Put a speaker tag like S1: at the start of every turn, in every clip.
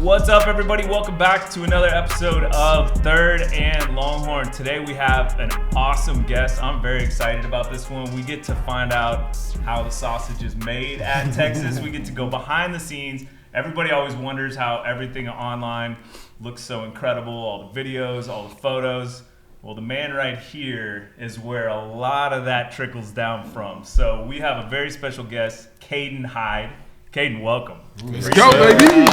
S1: What's up, everybody? Welcome back to another episode of Third and Longhorn. Today we have an awesome guest. I'm very excited about this one. We get to find out how the sausage is made at Texas. We get to go behind the scenes. Everybody always wonders how everything online looks so incredible, all the videos, all the photos. Well, the man right here is where a lot of that trickles down from. So we have a very special guest, Caten Hyde. Caten, welcome.
S2: Let's go, baby.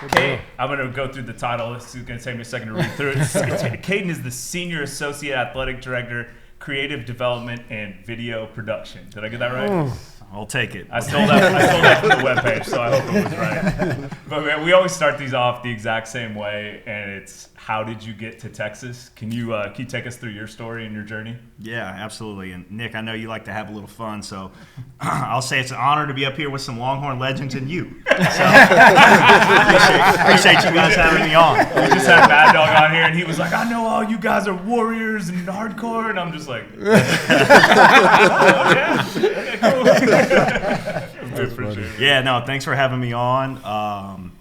S1: Caten, I'm going to go through the title. This is going to take me a second to read through it. Caten is the Senior Associate Athletic Director, Creative Development, and Video Production. Did I get that right?
S3: I'll take it.
S1: I stole that from the webpage, so I hope it was right. But man, we always start these off the exact same way, and it's how did you get to Texas? Can you take us through your story and your journey?
S3: Yeah, absolutely. And Nick, I know you like to have a little fun, so I'll say it's an honor to be up here with some Longhorn legends and you. So appreciate you guys having me on.
S1: We just had Mad Dog on here, and he was like, I know all you guys are warriors and hardcore, and I'm just like, oh, yeah, okay, cool.
S3: Yeah, no, thanks for having me on.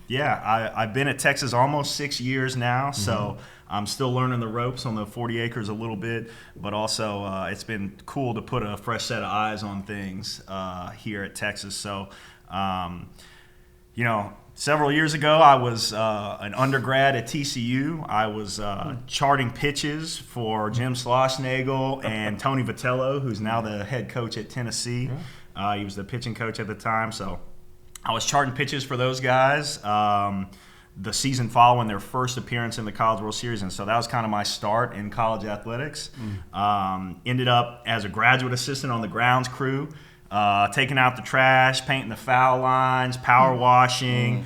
S3: I've been at Texas almost 6 years now, so I'm still learning the ropes on the 40 acres a little bit, but also it's been cool to put a fresh set of eyes on things here at Texas. So, several years ago, I was an undergrad at TCU. I was charting pitches for Jim Schlossnagle and Tony Vitello, who's now the head coach at Tennessee. He was the pitching coach at the time, so I was charting pitches for those guys the season following their first appearance in the College World Series, and so that was kind of my start in college athletics. Ended up as a graduate assistant on the grounds crew, taking out the trash, painting the foul lines, power washing,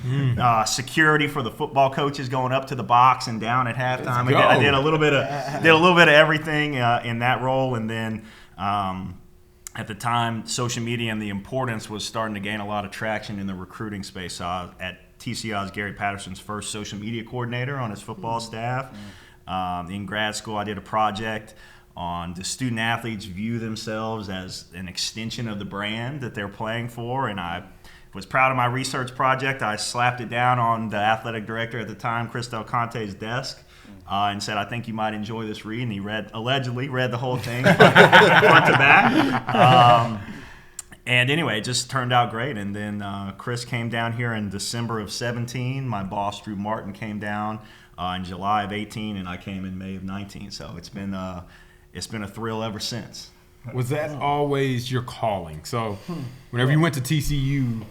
S3: security for the football coaches going up to the box and down at halftime. I did a little bit of everything in that role, and then at the time, social media and the importance was starting to gain a lot of traction in the recruiting space. At TCU, I was Gary Patterson's first social media coordinator on his football staff. In grad school, I did a project on the student athletes view themselves as an extension of the brand that they're playing for, and I was proud of my research project. I slapped it down on the athletic director at the time, Chris Del Conte's desk, and said, I think you might enjoy this read. And he allegedly read the whole thing front to back. And anyway, it just turned out great. And then Chris came down here in December of 17. My boss, Drew Martin, came down in July of 18, and I came in May of 19. So it's been a thrill ever since.
S2: Was that always your calling? So whenever you went to TCU,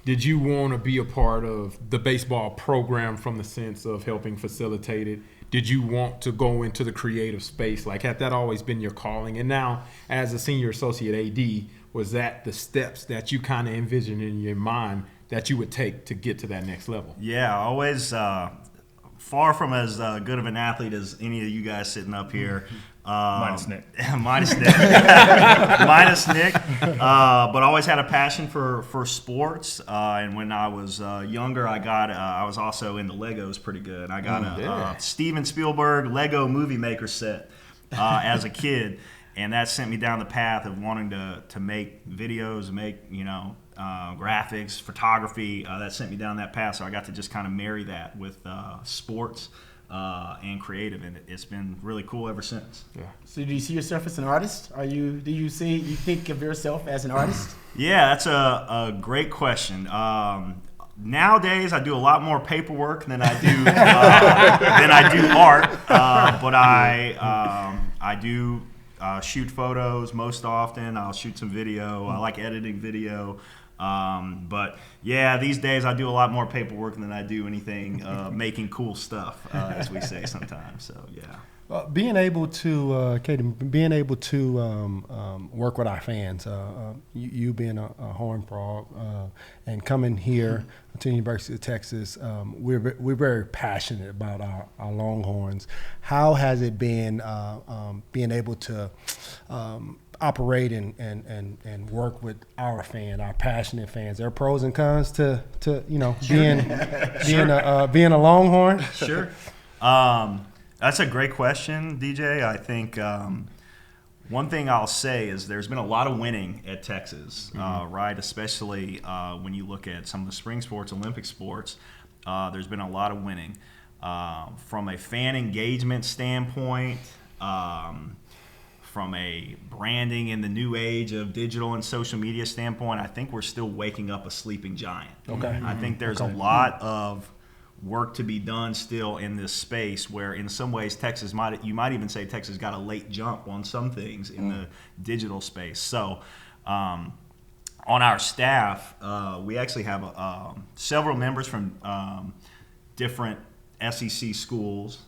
S2: did you want to be a part of the baseball program from the sense of helping facilitate it? Did you want to go into the creative space? Like, had that always been your calling? And now, as a senior associate AD, was that the steps that you kind of envisioned in your mind that you would take to get to that next level?
S3: Yeah, always far from as good of an athlete as any of you guys sitting up here.
S1: Minus Nick.
S3: Minus Nick. But always had a passion for sports. And when I was younger, I was also into Legos pretty good. I got a Steven Spielberg Lego Movie Maker set as a kid, and that sent me down the path of wanting to make videos, make graphics, photography. That sent me down that path, so I got to just kind of marry that with sports. And creative, and it's been really cool ever since.
S4: Yeah. So do you see yourself as an artist? Do you think of yourself as an artist?
S3: Yeah, that's a great question. Nowadays, I do a lot more paperwork than I do art, but I do shoot photos most often. I'll shoot some video. I like editing video. But yeah, these days I do a lot more paperwork than I do anything making cool stuff, as we say sometimes. So yeah.
S5: Being able to, Caten, work with our fans, you being a Horn Frog, and coming here to the University of Texas, we're very passionate about our Longhorns. How has it been being able to operate and work with our passionate fans? There are pros and cons to being a Longhorn.
S3: Sure. That's a great question, DJ. I think One thing I'll say is there's been a lot of winning at Texas, right? Especially when you look at some of the spring sports, Olympic sports, there's been a lot of winning. From a fan engagement standpoint, from a branding in the new age of digital and social media standpoint, I think we're still waking up a sleeping giant.
S5: Okay.
S3: I think there's a lot of work to be done still in this space where in some ways you might even say Texas got a late jump on some things in the digital space. So on our staff, we actually have several members from different SEC schools,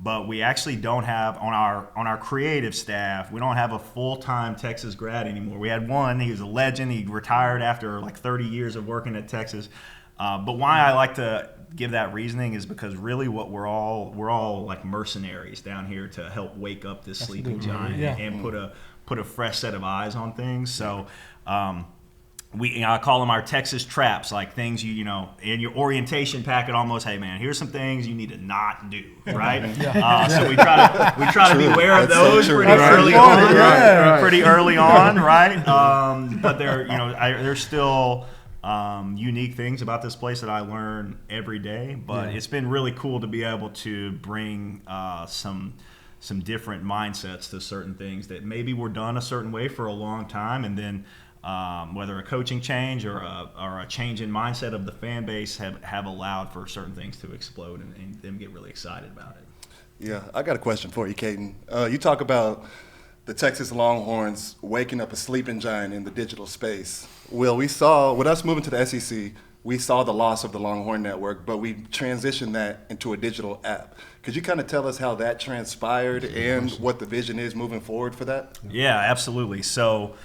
S3: but we actually don't have on our creative staff, we don't have a full-time Texas grad anymore. We had one, he was a legend, he retired after like 30 years of working at Texas. But why I like to give that reasoning is because really what we're all like mercenaries down here to help wake up this sleeping giant and put a fresh set of eyes on things. So I call them our Texas traps, like things you know in your orientation packet almost. Hey man, here's some things you need to not do, right? So we try to be aware of those pretty early on, right? But there's still unique things about this place that I learn every day, but it's been really cool to be able to bring some different mindsets to certain things that maybe were done a certain way for a long time, and then whether a coaching change or a change in mindset of the fan base have allowed for certain things to explode and them get really excited about it.
S6: Yeah, I got a question for you, Caten. You talk about the Texas Longhorns waking up a sleeping giant in the digital space. Well, we saw, with us moving to the SEC, we saw the loss of the Longhorn Network, but we transitioned that into a digital app. Could you kind of tell us how that transpired and what the vision is moving forward for that?
S3: Yeah, absolutely. So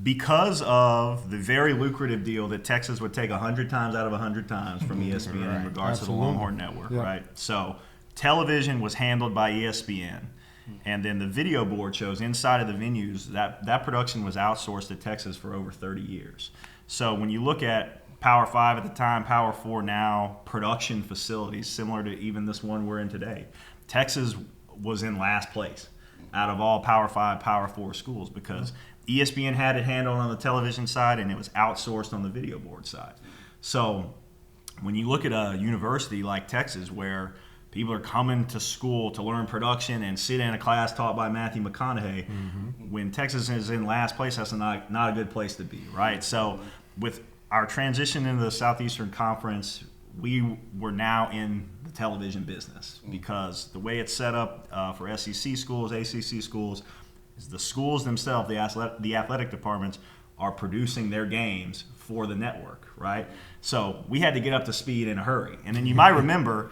S3: because of the very lucrative deal that Texas would take 100 times out of 100 times from ESPN in regards to the Longhorn Network, right? So television was handled by ESPN. And then the video board shows inside of the venues, that production was outsourced to Texas for over 30 years. So when you look at Power 5 at the time, Power 4 now, production facilities similar to even this one we're in today, Texas was in last place out of all Power 5, Power 4 schools because ESPN had it handled on the television side and it was outsourced on the video board side. So when you look at a university like Texas where people are coming to school to learn production and sit in a class taught by Matthew McConaughey. When Texas is in last place, that's not a good place to be, right? So with our transition into the Southeastern Conference, we were now in the television business because the way it's set up for SEC schools, ACC schools, is the schools themselves, the athletic departments, are producing their games for the network, right? So we had to get up to speed in a hurry. And then you might remember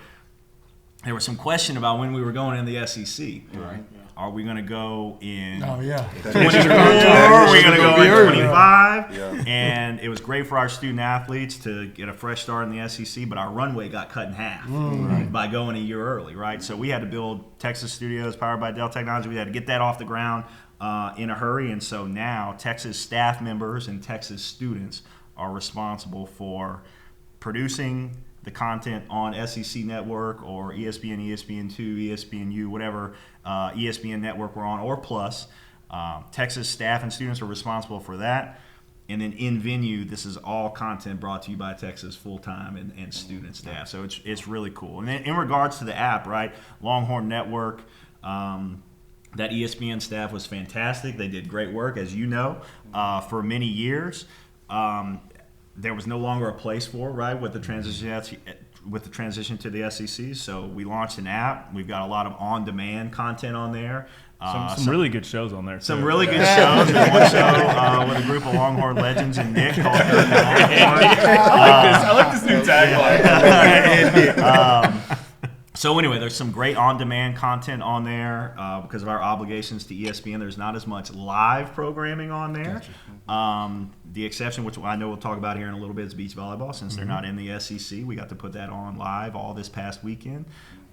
S3: there was some question about when we were going in the SEC. Right. Are we going to go in 24? Are we going to go in 25? Yeah. And it was great for our student athletes to get a fresh start in the SEC, but our runway got cut in half by going a year early, right? So we had to build Texas Studios powered by Dell Technology. We had to get that off the ground in a hurry. And so now Texas staff members and Texas students are responsible for producing the content on SEC Network or ESPN, ESPN2, ESPNU, whatever ESPN network we're on, or Plus. Texas staff and students are responsible for that. And then in venue, this is all content brought to you by Texas full-time and student staff. So it's really cool. And then in regards to the app, right, Longhorn Network, that ESPN staff was fantastic. They did great work, as you know, for many years. There was no longer a place for, right, with the transition to the SEC. So we launched an app. We've got a lot of on-demand content on there.
S1: Some really good shows on there.
S3: Some really good shows. There's one show with a group of Longhorn legends and Nick called
S1: I like this new tagline.
S3: So anyway, there's some great on-demand content on there because of our obligations to ESPN. There's not as much live programming on there. Gotcha. The exception, which I know we'll talk about here in a little bit, is beach volleyball. Since they're not in the SEC, we got to put that on live all this past weekend.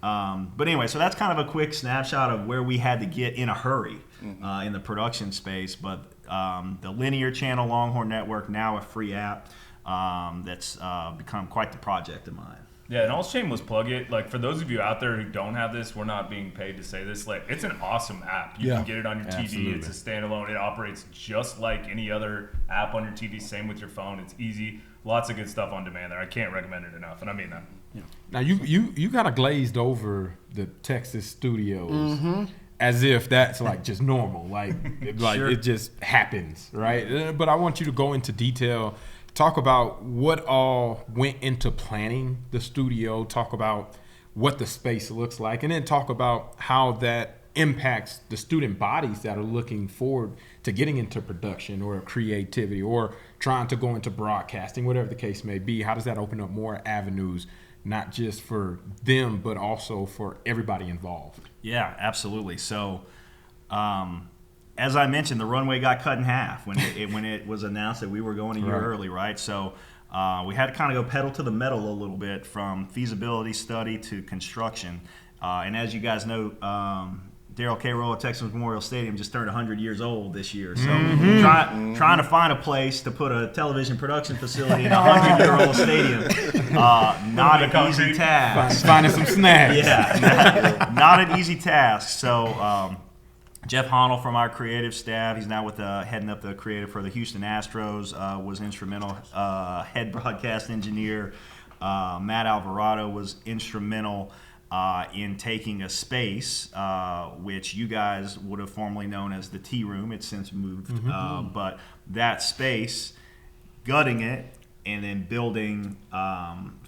S3: But anyway, so that's kind of a quick snapshot of where we had to get in a hurry in the production space. But the linear channel Longhorn Network, now a free app, that's become quite the project of mine.
S1: Yeah, and I'll shameless plug it. Like, for those of you out there who don't have this, we're not being paid to say this. Like, it's an awesome app. You can get it on your TV.
S2: Absolutely.
S1: It's a standalone. It operates just like any other app on your TV. Same with your phone. It's easy. Lots of good stuff on demand there. I can't recommend it enough, and I mean that.
S2: Now you kind of glazed over the Texas studios as if that's like just normal, like
S3: Sure.
S2: it just happens, right? But I want you to go into detail, talk about what all went into planning the studio, talk about what the space looks like, and then talk about how that impacts the student bodies that are looking forward to getting into production or creativity or trying to go into broadcasting, whatever the case may be. How does that open up more avenues, not just for them, but also for everybody involved?
S3: Yeah, absolutely. So, as I mentioned, the runway got cut in half when it was announced that we were going a year early, right? So we had to kind of go pedal to the metal a little bit from feasibility study to construction. And as you guys know, Darrell K. Roll at Texas Memorial Stadium just turned 100 years old this year. So trying to find a place to put a television production facility in a 100-year-old stadium, not an easy task.
S2: Finding some snacks.
S3: Yeah, not an easy task. So Jeff Honnell from our creative staff, he's now with heading up the creative for the Houston Astros, was instrumental. Head broadcast engineer Matt Alvarado was instrumental in taking a space which you guys would have formerly known as the Tea Room. It's since moved, but that space, gutting it, and then building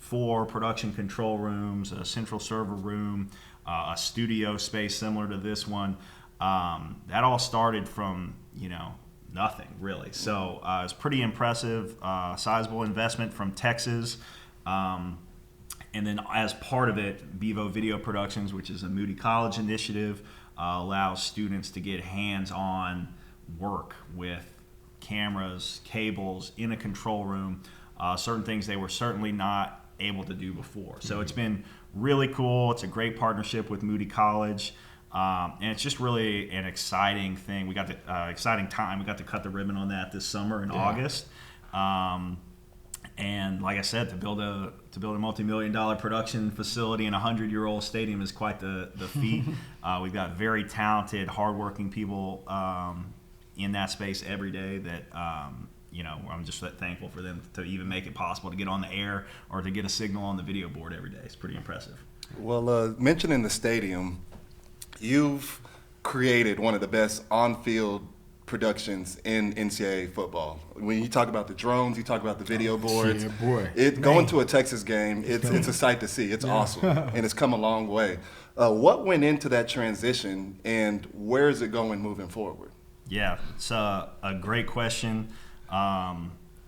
S3: 4 production control rooms, a central server room, a studio space similar to this one. That all started from nothing really. So it was pretty impressive, sizable investment from Texas. And then as part of it, Vivo Video Productions, which is a Moody College initiative, allows students to get hands-on work with cameras, cables, in a control room, certain things they were certainly not able to do before. So it's been really cool. It's a great partnership with Moody College. And it's just really an exciting thing. We got the exciting time. We got to cut the ribbon on that this summer in August. And like I said, to build a multi-million-dollar production facility in a 100-year-old stadium is quite the feat. We've got very talented, hardworking people in that space every day that I'm just thankful for them to even make it possible to get on the air or to get a signal on the video board every day. It's pretty impressive.
S6: Well, mentioning the stadium, you've created one of the best on-field productions in NCAA football. When you talk about the drones, you talk about the video boards.
S2: Yeah, boy.
S6: Going to a Texas game, it's a sight to see. It's awesome, and it's come a long way. What went into that transition, and where is it going moving forward?
S3: Yeah, it's a great question.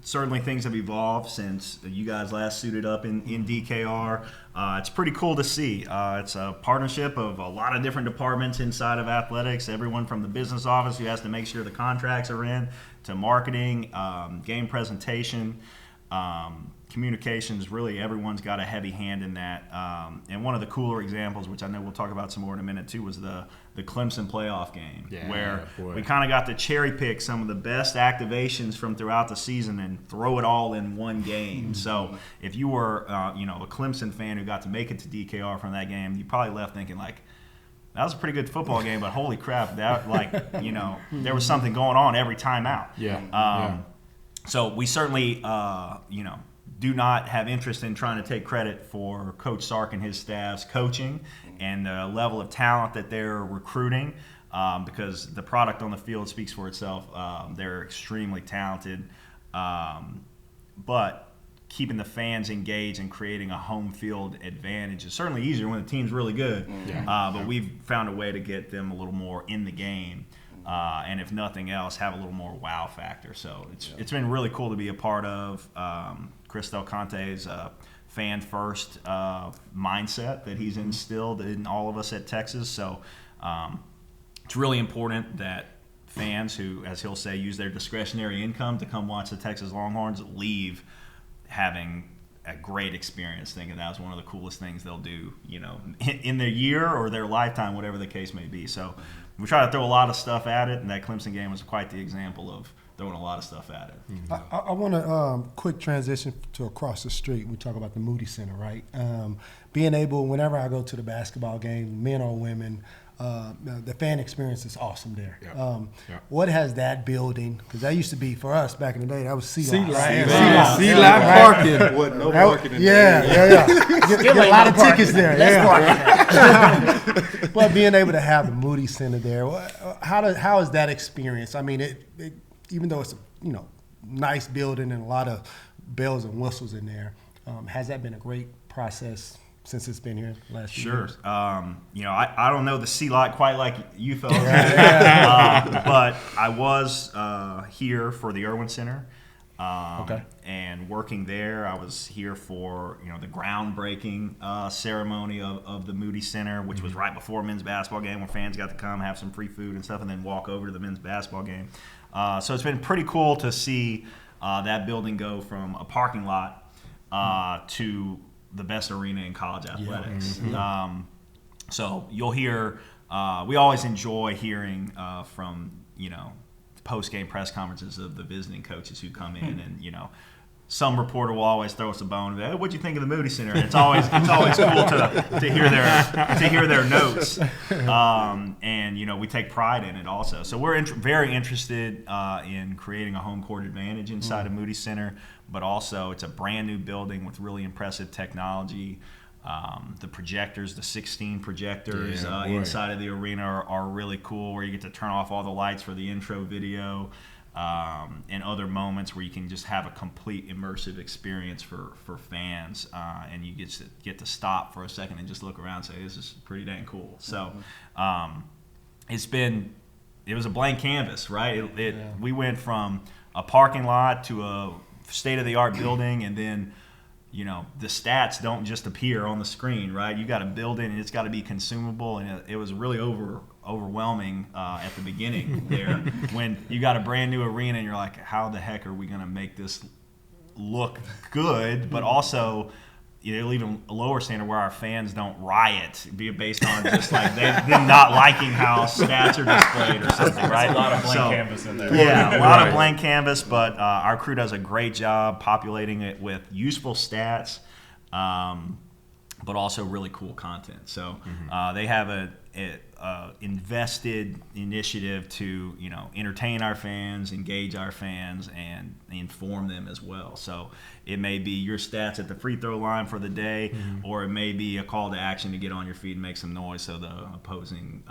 S3: Certainly things have evolved since you guys last suited up in DKR. It's pretty cool to see. It's a partnership of a lot of different departments inside of athletics, everyone from the business office who has to make sure the contracts are in, to marketing, game presentation, communications. Really, everyone's got a heavy hand in that. And one of the cooler examples, which I know we'll talk about some more in a minute too, was the Clemson playoff game, where we kind of got to cherry pick some of the best activations from throughout the season and throw it all in one game. So if you were a Clemson fan who got to make it to DKR from that game, you probably left thinking like, that was a pretty good football game, but holy crap, that there was something going on every time out. So we certainly do not have interest in trying to take credit for Coach Sark and his staff's coaching and the level of talent that they're recruiting, because the product on the field speaks for itself. They're extremely talented, but keeping the fans engaged and creating a home field advantage is certainly easier when the team's really good. But we've found a way to get them a little more in the game. And if nothing else, have a little more wow factor. So it's been really cool to be a part of. Chris Del Conte's fan-first mindset that he's instilled in all of us at Texas. So it's really important that fans who, as he'll say, use their discretionary income to come watch the Texas Longhorns leave having a great experience, thinking that was one of the coolest things they'll do, in their year or their lifetime, whatever the case may be. So we try to throw a lot of stuff at it, and that Clemson game was quite the example of throwing a lot of stuff at it.
S5: I want to quick transition to across the street. We talk about the Moody Center, right? Being able, whenever I go to the basketball game, men or women, the fan experience is awesome there. What has that building? Because that used to be for us back in the day. That was C-Lot, right?
S2: C-Lot parking.
S6: What, no parking in
S5: Yeah. Get a lot of tickets there.
S4: Let's
S5: But being able to have the Moody Center there, how is that experience? I mean, it even though it's a nice building and a lot of bells and whistles in there, has that been a great process since it's been here last few years?
S3: Sure. I don't know the C-Lot quite like you fellas, but I was here for the Irwin Center. And working there, I was here for the groundbreaking ceremony of the Moody Center, which was right before a men's basketball game, where fans got to come have some free food and stuff, and then walk over to the men's basketball game. So it's been pretty cool to see that building go from a parking lot to the best arena in college athletics. So you'll hear. We always enjoy hearing from post-game press conferences of the visiting coaches who come in, and some reporter will always throw us a bone. Hey, what'd you think of the Moody Center? And it's always cool to hear their notes, and we take pride in it also. So we're very interested in creating a home court advantage inside of Moody Center, but also it's a brand new building with really impressive technology. The projectors, the 16 projectors inside of the arena are really cool, where you get to turn off all the lights for the intro video and other moments where you can just have a complete immersive experience for fans, and you get to stop for a second and just look around and say, this is pretty dang cool. So it was a blank canvas, right? We went from a parking lot to a state-of-the-art building, and then the stats don't just appear on the screen, right? You got to build it, and it's got to be consumable. And it was really overwhelming at the beginning there when you got a brand new arena and you're like, how the heck are we going to make this look good? But also, even a lower standard where our fans don't riot, be based on just like them not liking how stats are displayed or something, right?
S1: A lot of blank canvas in there.
S3: Yeah, a lot of blank canvas, but our crew does a great job populating it with useful stats, but also really cool content. So they have a invested initiative to entertain our fans, engage our fans, and inform them as well. So it may be your stats at the free throw line for the day, or it may be a call to action to get on your feet and make some noise so the opposing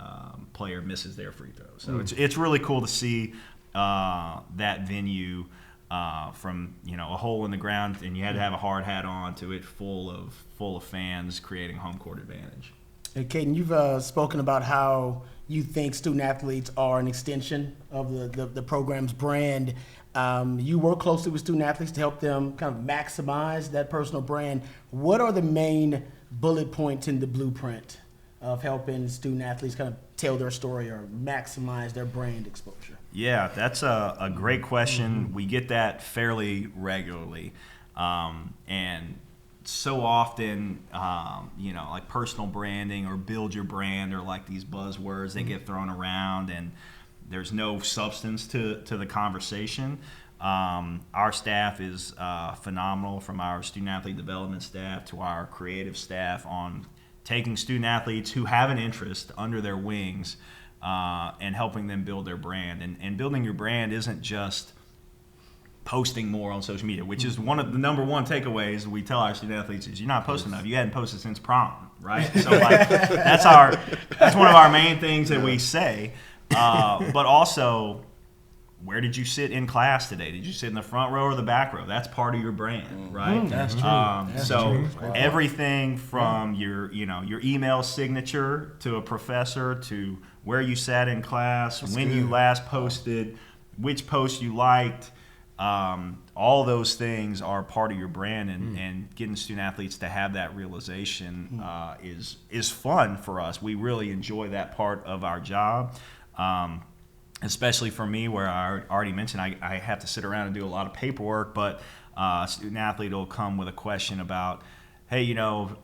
S3: player misses their free throw. So it's really cool to see that venue from a hole in the ground, and you had to have a hard hat on, to it full of fans creating home court advantage.
S4: Hey, Caten, you've spoken about how you think student athletes are an extension of the program's brand. You work closely with student athletes to help them kind of maximize that personal brand. What are the main bullet points in the blueprint of helping student athletes kind of tell their story or maximize their brand exposure?
S3: Yeah, that's a great question. We get that fairly regularly. And so often, like personal branding or build your brand are like these buzzwords that get thrown around, and there's no substance to the conversation. Our staff is phenomenal, from our student athlete development staff to our creative staff, on taking student athletes who have an interest under their wings and helping them build their brand. And building your brand isn't just posting more on social media, which is one of the number one takeaways we tell our student athletes is, you're not posting enough. You hadn't posted since prom, right? So that's one of our main things that we say. But also, where did you sit in class today? Did you sit in the front row or the back row? That's part of your brand, right?
S5: That's true.
S3: Everything from your email signature to a professor, to where you sat in class, you last posted, which post you liked. All those things are part of your brand, and getting student athletes to have that realization is fun for us. We really enjoy that part of our job, especially for me, where I already mentioned I have to sit around and do a lot of paperwork, but a student athlete will come with a question about, hey,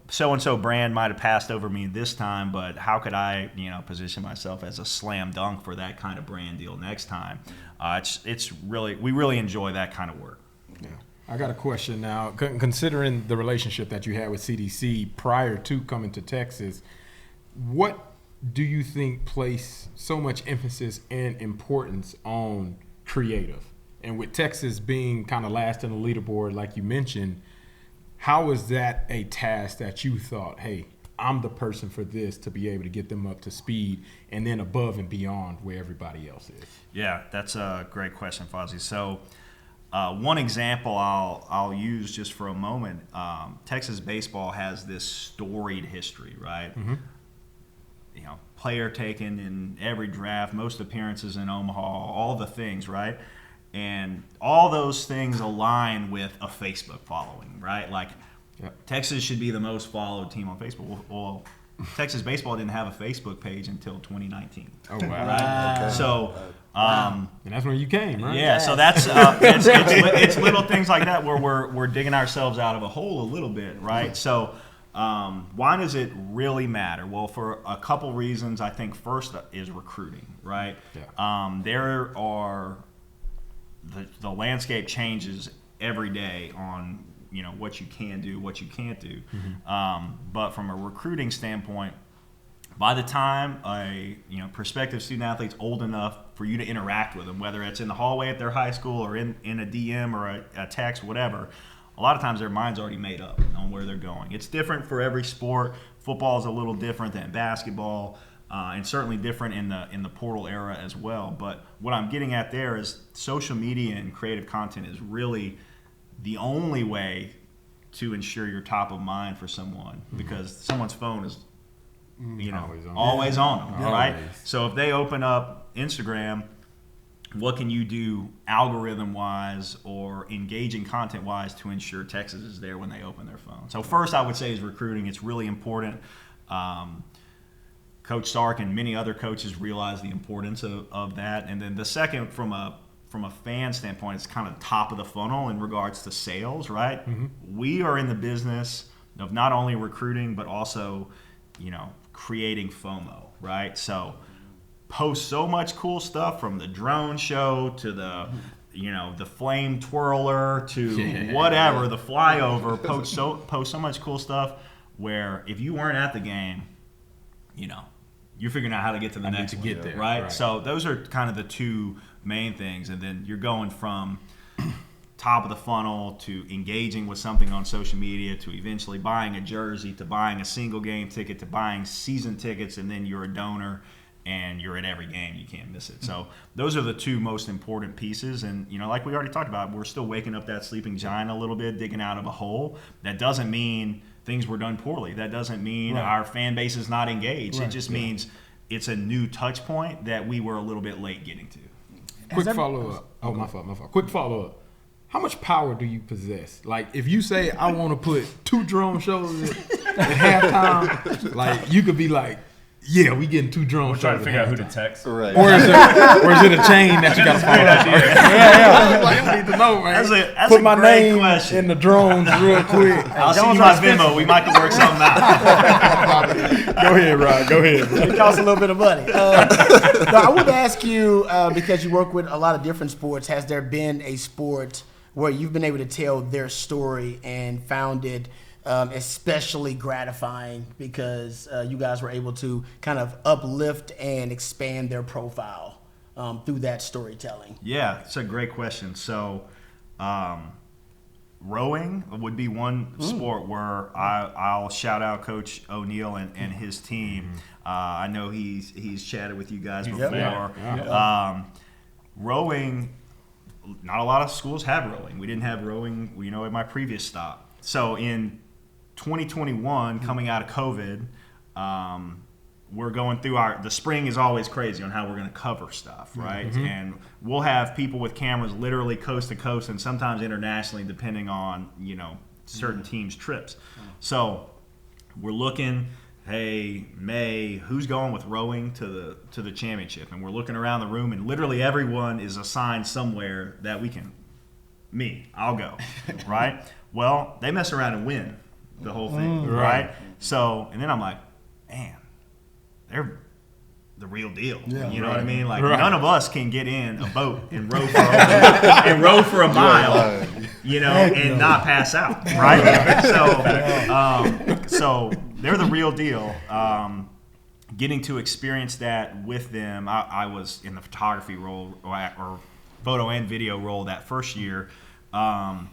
S3: so-and-so brand might have passed over me this time, but how could I, position myself as a slam dunk for that kind of brand deal next time? We really enjoy that kind of work.
S2: Yeah. I got a question now. Considering the relationship that you had with CDC prior to coming to Texas, what do you think place so much emphasis and importance on creative? And with Texas being kind of last in the leaderboard, like you mentioned, how is that a task that you thought, hey, I'm the person for this to be able to get them up to speed and then above and beyond where everybody else is?
S3: Yeah, that's a great question, Fozzy. So one example I'll use just for a moment, Texas baseball has this storied history, right?
S2: Mm-hmm.
S3: Player taken in every draft, most appearances in Omaha, all the things, right? And all those things align with a Facebook following, right? Like, Texas should be the most followed team on Facebook. Well, Texas baseball didn't have a Facebook page until 2019.
S2: Oh, wow.
S3: Right?
S6: Okay.
S3: So,
S2: And that's when you came, right?
S3: yeah, so that's it's little things like that where we're digging ourselves out of a hole a little bit, right? So why does it really matter? Well, for a couple reasons. I think first is recruiting, right?
S2: Yeah.
S3: There are the landscape changes every day on what you can do, what you can't do.
S2: Mm-hmm.
S3: But from a recruiting standpoint, by the time a prospective student athlete's old enough for you to interact with them, whether it's in the hallway at their high school or in a DM or a text, whatever, a lot of times their mind's already made up on where they're going. It's different for every sport. Football is a little different than basketball, and certainly different in the portal era as well. But what I'm getting at there is social media and creative content is really the only way to ensure you're top of mind for someone, because someone's phone is always on them, right?
S2: Always.
S3: So if they open up Instagram, what can you do algorithm-wise or engaging content-wise to ensure Texas is there when they open their phone? So first I would say is recruiting. It's really important. Coach Sark and many other coaches realize the importance of that. And then the second, from a fan standpoint, it's kind of top of the funnel in regards to sales, right?
S2: Mm-hmm.
S3: We are in the business of not only recruiting, but also, creating FOMO, right? So post so much cool stuff, from the drone show to the flame twirler to whatever, the flyover, post so much cool stuff where if you weren't at the game, you're figuring out how to get to the next one,
S2: get there,
S3: right? So those are kind of the two main things, and then you're going from top of the funnel to engaging with something on social media to eventually buying a jersey to buying a single game ticket to buying season tickets, and then you're a donor and you're at every game. You can't miss it. So those are the two most important pieces. And, like we already talked about, we're still waking up that sleeping giant a little bit, digging out of a hole. That doesn't mean things were done poorly. That doesn't mean our fan base is not engaged. It just means it's a new touch point that we were a little bit late getting to.
S2: Quick follow-up. Oh, my fault. Quick follow-up. How much power do you possess? Like, if you say, I want to put 2 drone shows at halftime, like, you could be like, yeah, we getting 2 drone
S1: We're
S2: shows.
S1: trying to figure out who to text.
S6: Right.
S2: Or is it a chain that you got to follow? Yeah. Like, I need to know, man.
S3: That's
S2: Put
S3: a
S2: my
S3: great
S2: name
S3: question.
S2: in the drones real quick.
S3: I'll send you my Venmo. We might can work something out.
S2: Go ahead, Rod. Go ahead.
S4: It costs a little bit of money. No, I would ask you, because you work with a lot of different sports, has there been a sport where you've been able to tell their story and found it especially gratifying because you guys were able to kind of uplift and expand their profile through that storytelling?
S3: Yeah, it's a great question. So rowing would be one sport where I'll shout out Coach O'Neill and his team. I know he's chatted with you guys before. Rowing, not a lot of schools have rowing. We didn't have rowing, at my previous stop. So in 2021, coming out of COVID, we're going through the spring is always crazy on how we're going to cover stuff, right?
S2: Mm-hmm.
S3: And we'll have people with cameras literally coast to coast and sometimes internationally, depending on, certain teams' trips. So we're looking, hey, May, who's going with rowing to the championship? And we're looking around the room, and literally everyone is assigned somewhere that we can. Me, I'll go, right? Well, they mess around and win. the whole thing,
S2: Right.
S3: right? So, and then I'm like, man, they're the real deal.
S5: Yeah,
S3: you know what I mean? Like
S2: Right.
S3: none of us can get in a boat and row for a mile, you know, and not pass out, right? So they're the real deal. Getting to experience that with them, I was in the photography role or photo and video role that first year. I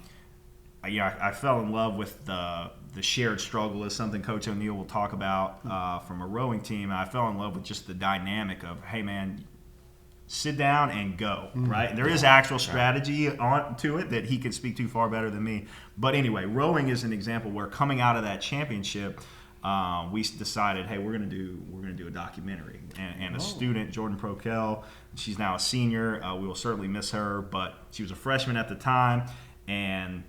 S3: fell in love with the shared struggle is something Coach O'Neill will talk about from a rowing team. I fell in love with just the dynamic of, hey man, sit down and go, right? There is actual strategy to it that he can speak to far better than me. But anyway, rowing is an example where coming out of that championship, we decided, hey, we're gonna do a documentary. And a student, Jordan Prokel, she's now a senior. We will certainly miss her, but she was a freshman at the time, and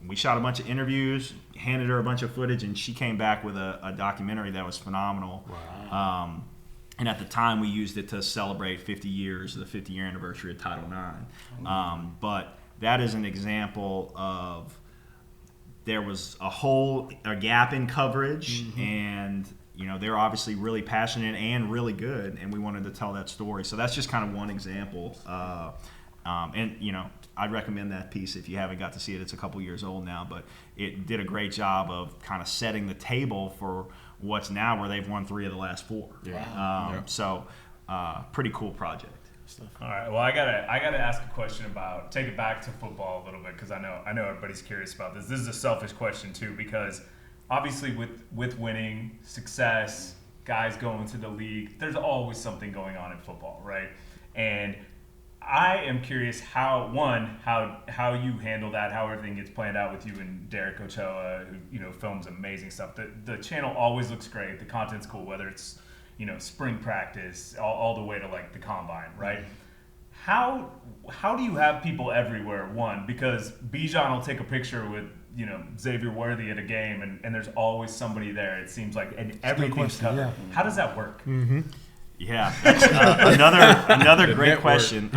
S3: we shot a bunch of interviews, handed her a bunch of footage, and she came back with a documentary that was phenomenal. Wow. And at the time, we used it to celebrate 50 years, the 50-year anniversary of Title IX. But that is an example of there was a gap in coverage, and they're obviously really passionate and really good, and we wanted to tell that story. So that's just kind of one example. I'd recommend that piece if you haven't got to see it. It's a couple years old now, but it did a great job of kind of setting the table for what's now where they've won 3 of the last 4. So pretty cool project.
S1: All right. Well, I gotta ask a question about, take it back to football a little bit, because I know everybody's curious about this. This is a selfish question too, because obviously with winning, success, guys going to the league, there's always something going on in football, right? And I am curious how you handle that, how everything gets planned out with you and Derrick Ochoa, who films amazing stuff. The channel always looks great. The content's cool, whether it's spring practice all the way to like the combine, right? How do you have people everywhere? One, because Bijan will take a picture with Xavier Worthy at a game, and there's always somebody there. It seems like, and everything's covered.
S5: Yeah.
S1: How does that work?
S3: Yeah, that's another great question.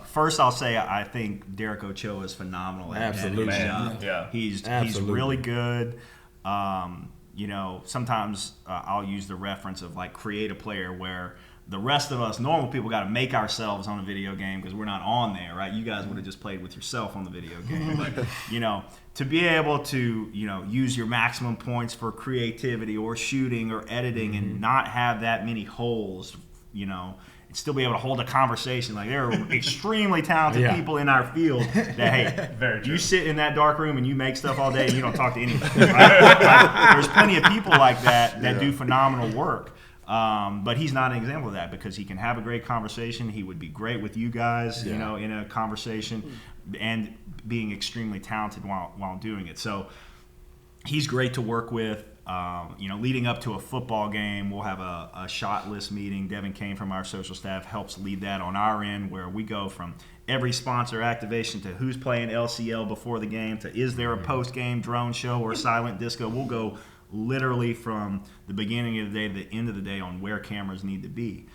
S3: First, I'll say I think Derrick Ochoa is phenomenal at his job.
S1: Yeah.
S3: He's really good. Sometimes I'll use the reference of like create a player where the rest of us normal people got to make ourselves on a video game because we're not on there, right? You guys would have just played with yourself on the video game. But, to be able to, use your maximum points for creativity or shooting or editing and not have that many holes, and still be able to hold a conversation. Like, there are extremely talented people in our field that, hey, you sit in that dark room and you make stuff all day and you don't talk to anybody. Right? There's plenty of people like that do phenomenal work. But he's not an example of that because he can have a great conversation. He would be great with you guys, in a conversation, and being extremely talented while doing it. So he's great to work with. Leading up to a football game, we'll have a shot list meeting. Devin Kane from our social staff helps lead that on our end, where we go from every sponsor activation to who's playing LCL before the game to is there a post-game drone show or silent disco. We'll go literally from the beginning of the day to the end of the day on where cameras need to be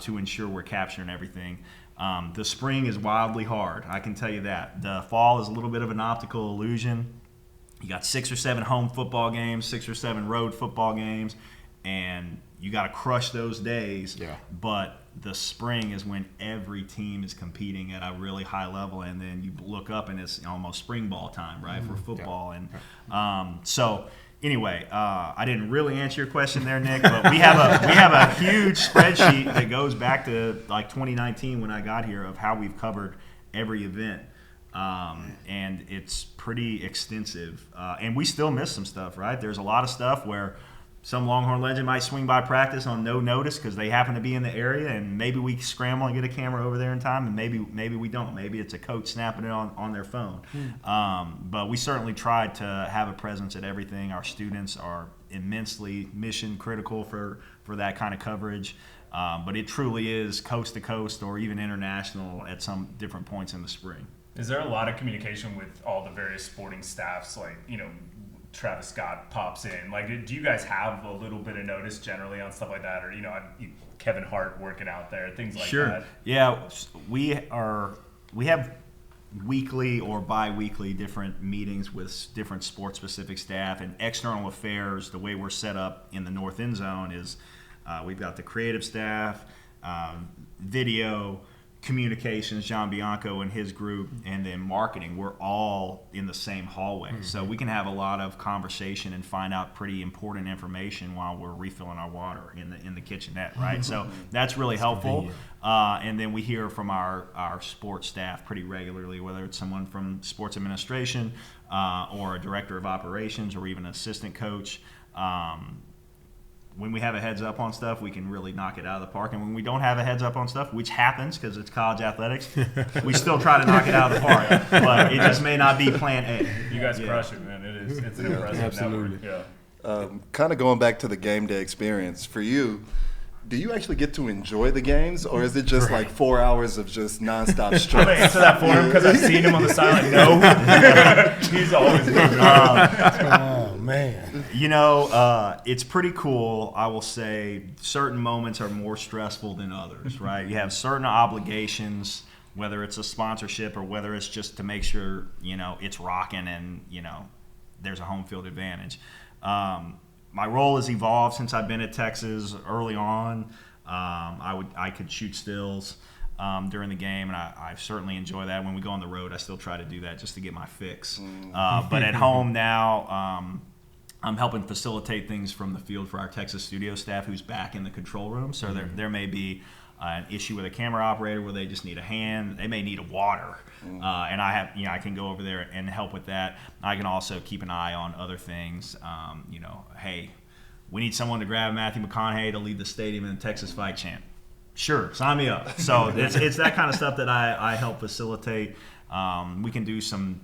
S3: to ensure we're capturing everything. The spring is wildly hard, I can tell you that. The fall is a little bit of an optical illusion. You got 6 or 7 home football games, 6 or 7 road football games, and you got to crush those days. Yeah. But the spring is when every team is competing at a really high level, and then you look up and it's almost spring ball time, right, for football. And so anyway, I didn't really answer your question there, Nick, but we have a huge spreadsheet that goes back to like 2019 when I got here of how we've covered every event. And it's pretty extensive. And we still miss some stuff, right? There's a lot of stuff where some Longhorn legend might swing by practice on no notice because they happen to be in the area, and maybe we scramble and get a camera over there in time, and maybe we don't. Maybe it's a coach snapping it on their phone. But we certainly tried to have a presence at everything. Our students are immensely mission critical for that kind of coverage. But it truly is coast to coast or even international at some different points in the spring.
S1: Is there a lot of communication with all the various sporting staffs? Like, Travis Scott pops in. Like, do you guys have a little bit of notice generally on stuff like that? Or, Kevin Hart working out there, things like that?
S3: Yeah, we have weekly or bi-weekly different meetings with different sports-specific staff. And external affairs, the way we're set up in the North End Zone is we've got the creative staff, video, communications, John Bianco and his group, and then marketing. We're all in the same hallway. So we can have a lot of conversation and find out pretty important information while we're refilling our water in the kitchenette, right? So that's really helpful. And then we hear from our sports staff pretty regularly, whether it's someone from sports administration or a director of operations or even an assistant coach. When we have a heads up on stuff, we can really knock it out of the park. And when we don't have a heads up on stuff, which happens because it's college athletics, we still try to knock it out of the park. But it just may not be plan A.
S1: You guys crush it, man. It's an impressive
S2: absolutely.
S1: network. Yeah.
S6: Kind of going back to the game day experience, for you, do you actually get to enjoy the games, or is it just like 4 hours of just nonstop
S1: I'm
S6: stress?
S1: gonna answer that for him because I've seen him on the sideline. No, he's always moving.
S5: Oh man.
S3: You know, it's pretty cool. I will say certain moments are more stressful than others, right? You have certain obligations, whether it's a sponsorship or whether it's just to make sure, you know, it's rocking and, you know, there's a home field advantage. My role has evolved since I've been at Texas early on. I could shoot stills during the game, and I certainly enjoy that. When we go on the road, I still try to do that just to get my fix. But at home now, I'm helping facilitate things from the field for our Texas studio staff who's back in the control room. So there may be an issue with a camera operator where they just need a hand. They may need a water. And I can go over there and help with that. I can also keep an eye on other things. Hey, we need someone to grab Matthew McConaughey to lead the stadium in the Texas Fight Champ. Sure, sign me up. So it's that kind of stuff that I help facilitate. We can do some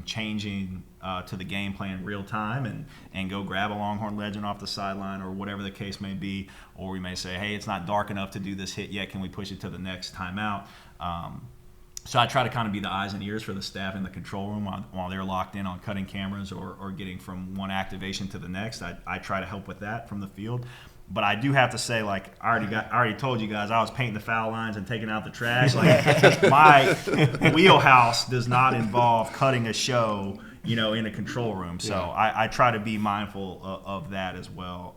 S3: changing to the game plan real time and go grab a Longhorn legend off the sideline or whatever the case may be. Or we may say, hey, it's not dark enough to do this hit yet. Can we push it to the next timeout? So I try to kind of be the eyes and ears for the staff in the control room while they're locked in on cutting cameras or getting from one activation to the next. I try to help with that from the field. But I do have to say, like, I already told you guys I was painting the foul lines and taking out the trash. Like, my wheelhouse does not involve cutting a show, in a control room. So I try to be mindful of that as well,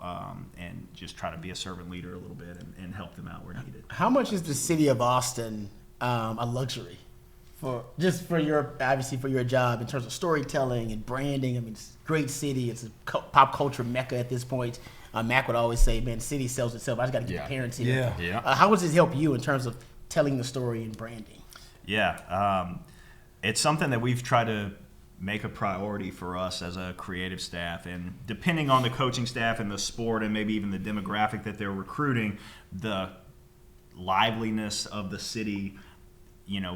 S3: and just try to be a servant leader a little bit and help them out where needed.
S4: How much is the city of Austin a luxury for your job in terms of storytelling and branding? I mean, it's a great city. It's a pop culture mecca at this point. Mac would always say, man, the city sells itself. I just got to get the parents here.
S2: Yeah.
S4: How does this help you in terms of telling the story and branding?
S3: Yeah. It's something that we've tried to make a priority for us as a creative staff. And depending on the coaching staff and the sport and maybe even the demographic that they're recruiting, the liveliness of the city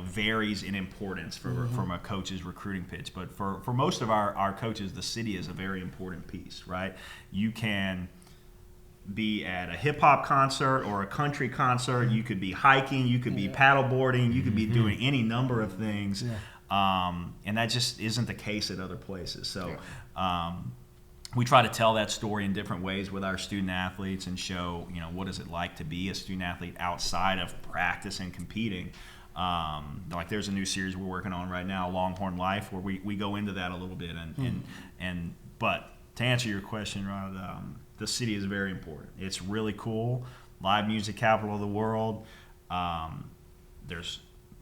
S3: varies in importance from a coach's recruiting pitch. But for most of our coaches, the city is a very important piece, right? You can be at a hip-hop concert or a country concert. You could be hiking. You could be paddleboarding. You could be doing any number of things. And that just isn't the case at other places. So we try to tell that story in different ways with our student athletes and show, what is it like to be a student athlete outside of practice and competing. Like there's a new series we're working on right now, Longhorn Life, where we go into that a little bit. But to answer your question, Rod, the city is very important. It's really cool. Live music capital of the world. There's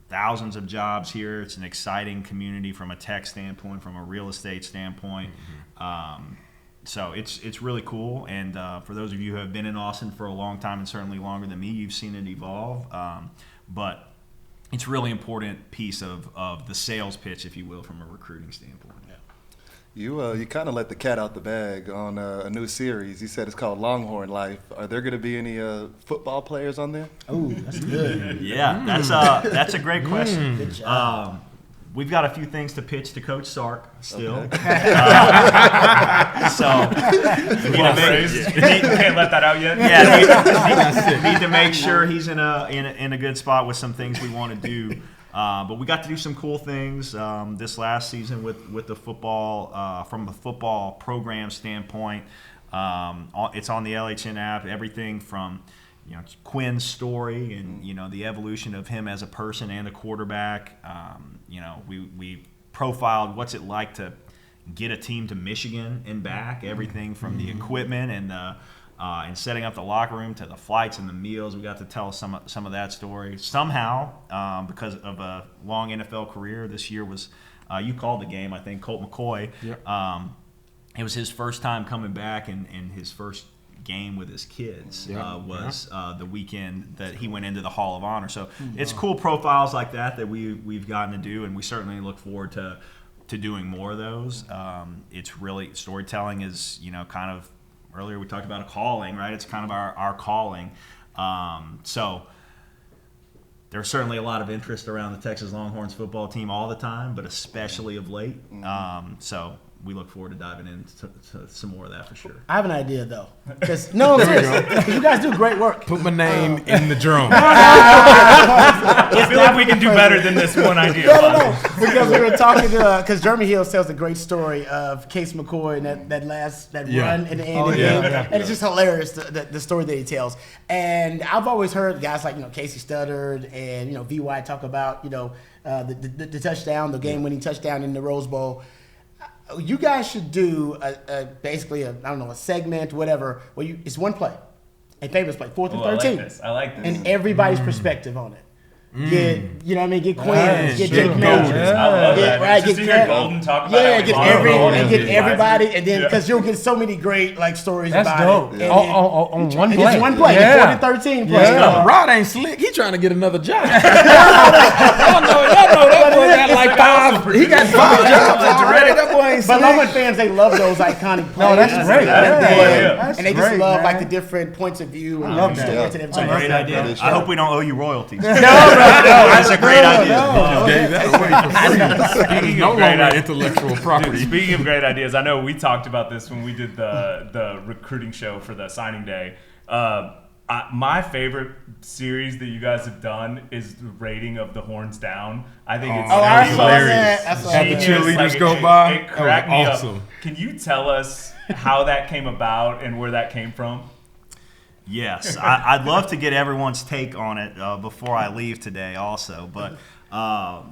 S3: thousands of jobs here. It's an exciting community from a tech standpoint, from a real estate standpoint. So it's really cool. And for those of you who have been in Austin for a long time and certainly longer than me, you've seen it evolve. But it's a really important piece of the sales pitch, if you will, from a recruiting standpoint.
S6: You kind of let the cat out the bag on a new series. You said it's called Longhorn Life. Are there going to be any football players on there?
S4: Oh, that's good.
S3: Yeah, that's a great question.
S4: Good job.
S3: We've got a few things to pitch to Coach Sark still.
S6: Okay.
S1: Can't let that out yet.
S3: Yeah, need to make sure he's in a good spot with some things we want to do. But we got to do some cool things this last season with the football, from a football program standpoint. It's on the LHN app. Everything from Quinn's story and the evolution of him as a person and a quarterback. We profiled what's it like to get a team to Michigan and back, everything from the equipment and setting up the locker room to the flights and the meals. We got to tell some of that story. Somehow, because of a long NFL career, this year was you called the game, I think, Colt McCoy.
S2: Yep.
S3: It was his first time coming back, and his first game with his kids was the weekend that he went into the Hall of Honor. So it's cool profiles like that we've gotten to do, and we certainly look forward to doing more of those. It's really, storytelling is, kind of, earlier we talked about a calling, right? It's kind of our calling. So there's certainly a lot of interest around the Texas Longhorns football team all the time, but especially of late. So we look forward to diving into some more of that for sure.
S4: I have an idea though, because you guys do great work.
S2: Put my name in the drum.
S1: I feel like we can do better than this one idea.
S4: No. Because we were talking to, because Jeremy Hill tells a great story of Case McCoy and that run in the end of the game. And it's just hilarious, the story that he tells. And I've always heard guys like, Casey Studdard and, VY talk about, the touchdown, the game-winning touchdown in the Rose Bowl. You guys should do basically a segment, whatever, where it's one play, a famous play, 4th and 13.
S1: I like this.
S4: And everybody's perspective on it. Get Quinn, get Jake Majors.
S1: I love that.
S4: Right,
S1: Just to hear Golden talk about it.
S4: Get everybody, and then because you'll get so many great stories about it.
S5: On one play.
S4: It's one play.
S5: Yeah.
S4: 4th and 13 play.
S2: Yeah. Rod ain't slick. He trying to get another job. Y'all know that boy got like 5. He got 5 jobs already. That boy ain't slick.
S4: But Longhorn fans, they love those iconic plays.
S5: No, that's great.
S4: And they just love the different points of view and
S5: love
S4: stories
S5: that.
S4: and
S3: It's a
S4: everything.
S3: great idea. I hope we don't owe you royalties.
S4: That's
S3: a great idea.
S2: Gave that away for free.
S1: Speaking
S2: No
S1: of great
S2: longer
S1: ideas,
S2: intellectual property.
S1: speaking of great ideas, I know we talked about this when we did the recruiting show for the signing day. My favorite series that you guys have done is the rating of the horns down. I think it's
S2: hilarious.
S4: Have
S2: the cheerleaders go by.
S1: It cracked me
S2: awesome.
S1: up. Can you tell us how that came about and where that came from?
S3: Yes, I'd love to get everyone's take on it before I leave today also. But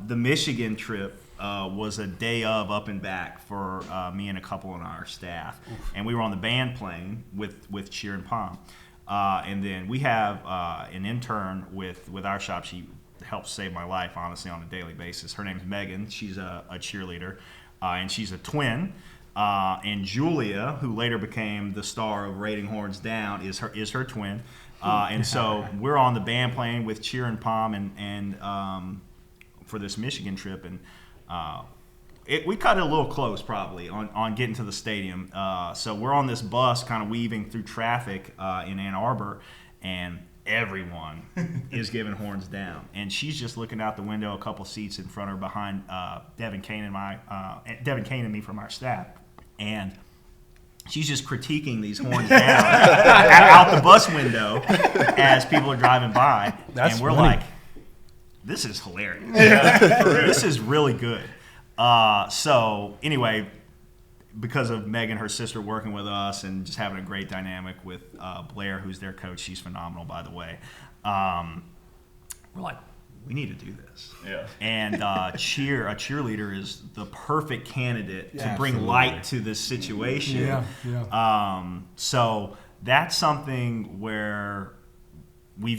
S3: the Michigan trip was a day of up and back for me and a couple on our staff. And we were on the band plane with Cheer and Palm. And then we have an intern with our shop. She helps save my life, honestly, on a daily basis. Her name's Megan. She's a cheerleader, and she's a twin. And Julia, who later became the star of Rating Horns Down, is her twin. And so we're on the band plane with Cheer and Palm and for this Michigan trip. And we cut it a little close probably on getting to the stadium. So we're on this bus kind of weaving through traffic in Ann Arbor, and everyone is giving Horns Down. And she's just looking out the window a couple seats in front of her behind Devin Kane and me from our staff. And she's just critiquing these horns down out the bus window as people are driving by. And we're like, this is hilarious. This is really good. So anyway, because of Megan, her sister, working with us and just having a great dynamic with Blair, who's their coach. She's phenomenal, by the way. We're like, we need to do this.
S1: Yeah.
S3: And a cheerleader is the perfect candidate to bring light to this situation. So that's something where we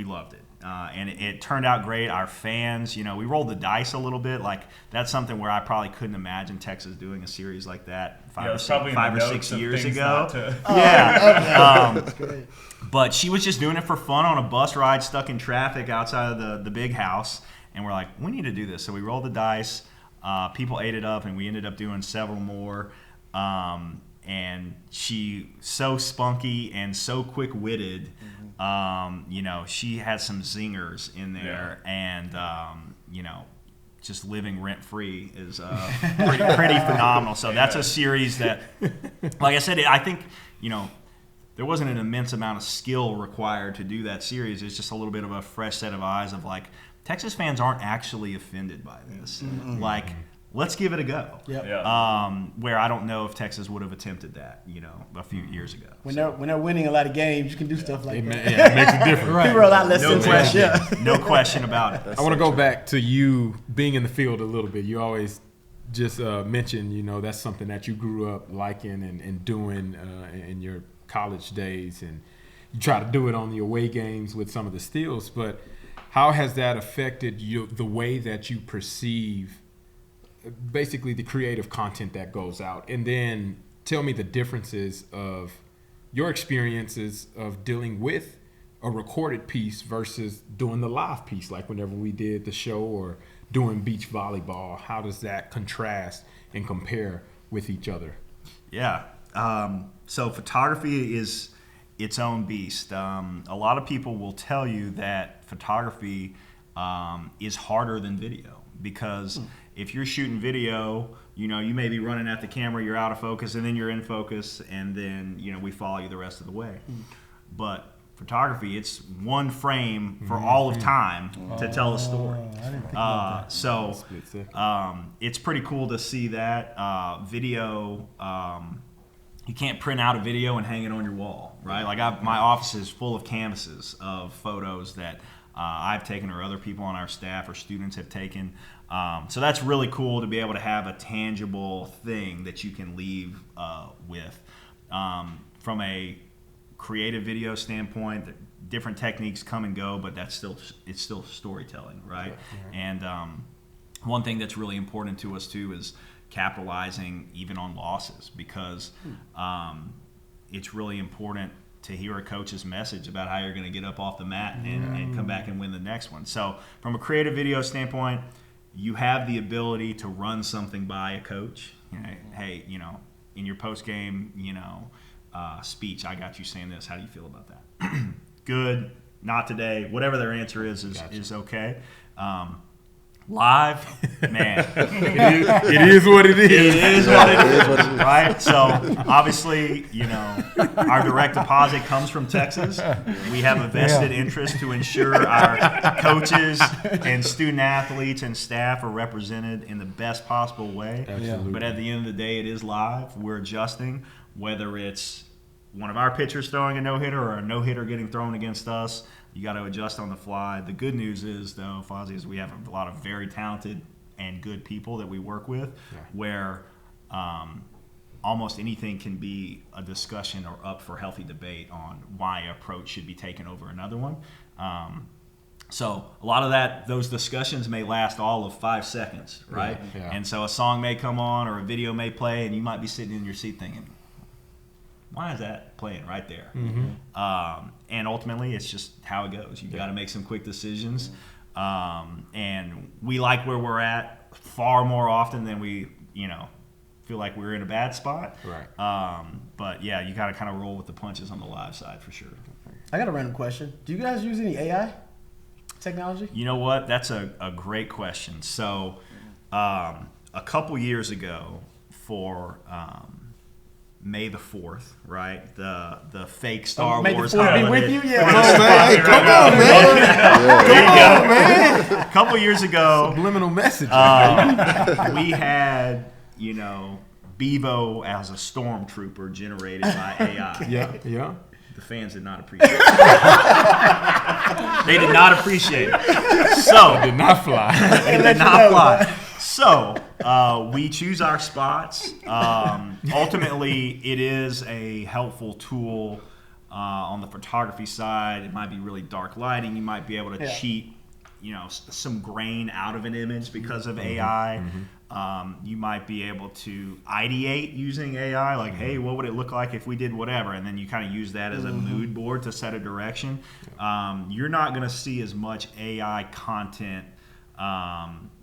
S3: loved it. And it turned out great. Our fans, we rolled the dice a little bit. Like, that's something where I probably couldn't imagine Texas doing a series like that five or six years ago. But she was just doing it for fun on a bus ride stuck in traffic outside of the big house. And we're like, we need to do this. So we rolled the dice. People ate it up, and we ended up doing several more. And she so spunky and so quick-witted. She had some zingers in there, and just living rent-free is pretty phenomenal. So that's a series that, like I said, I think there wasn't an immense amount of skill required to do that series. It's just a little bit of a fresh set of eyes of like, Texas fans aren't actually offended by this. Like, let's give it a go.
S4: Yep.
S1: Yeah.
S3: Where I don't know if Texas would have attempted that, a few years ago.
S4: When they're winning a lot of games, you can do stuff like that.
S2: It makes a difference.
S4: People are a lot less
S3: No
S4: sensitive.
S3: question.
S4: Yeah.
S3: No question about it.
S2: I want to go back to you being in the field a little bit. You always just mention, that's something that you grew up liking and doing in your college days, and you try to do it on the away games with some of the steals. But how has that affected the way that you perceive basically the creative content that goes out? And then tell me the differences of your experiences of dealing with a recorded piece versus doing the live piece, like whenever we did the show or doing beach volleyball. How does that contrast and compare with each other?
S3: Yeah. So photography is its own beast. A lot of people will tell you that photography is harder than video, because if you're shooting video, you may be running at the camera, you're out of focus, and then you're in focus, and then we follow you the rest of the way. But photography, it's one frame for all of time to tell a story.
S5: I didn't think about that.
S3: So it's pretty cool to see that. Video, you can't print out a video and hang it on your wall, right? Like my office is full of canvases of photos that I've taken, or other people on our staff or students have taken. So that's really cool to be able to have a tangible thing that you can leave with. From a creative video standpoint, different techniques come and go, but it's still storytelling, right? And one thing that's really important to us too is capitalizing even on losses, because it's really important to hear a coach's message about how you're going to get up off the mat and come back and win the next one. So from a creative video standpoint, you have the ability to run something by a coach. Hey, in your post game, speech, I got you saying this. How do you feel about that? Good, not today. Whatever their answer is okay. Live, man,
S2: it is what it is.
S3: It is what it is, right? So obviously, our direct deposit comes from Texas. We have a vested interest to ensure our coaches and student athletes and staff are represented in the best possible way.
S2: Absolutely.
S3: But at the end of the day, it is live. We're adjusting, whether it's one of our pitchers throwing a no-hitter or a no-hitter getting thrown against us. You got to adjust on the fly. The good news is, though, Fozzy, is we have a lot of very talented and good people that we work with, where almost anything can be a discussion or up for healthy debate on why an approach should be taken over another one. So a lot of those discussions may last all of 5 seconds, right?
S2: Yeah.
S3: And so a song may come on or a video may play, and you might be sitting in your seat thinking, why is that playing right there? And ultimately, it's just how it goes. You've got to make some quick decisions. And we like where we're at far more often than we, feel like we're in a bad spot.
S2: Right.
S3: But yeah, you got to kind of roll with the punches on the live side for sure.
S4: I got a random question. Do you guys use any AI technology?
S3: You know what? That's a great question. So a couple years ago, for May the 4th, right? The fake Star
S4: May
S3: Wars
S4: the 4th be
S3: holiday.
S4: with you? Yeah.
S2: Come on, man.
S3: A couple years ago,
S2: Subliminal message.
S3: we had, Bevo as a stormtrooper generated by AI.
S2: Yeah.
S3: The fans did not appreciate it. They did not appreciate it. So
S2: Did not fly.
S3: it did not fly. So we choose our spots. Ultimately, it is a helpful tool on the photography side. It might be really dark lighting. You might be able to cheat, some grain out of an image because of AI. You might be able to ideate using AI, like, hey, what would it look like if we did whatever? And then you kind of use that as a mood board to set a direction. You're not going to see as much AI content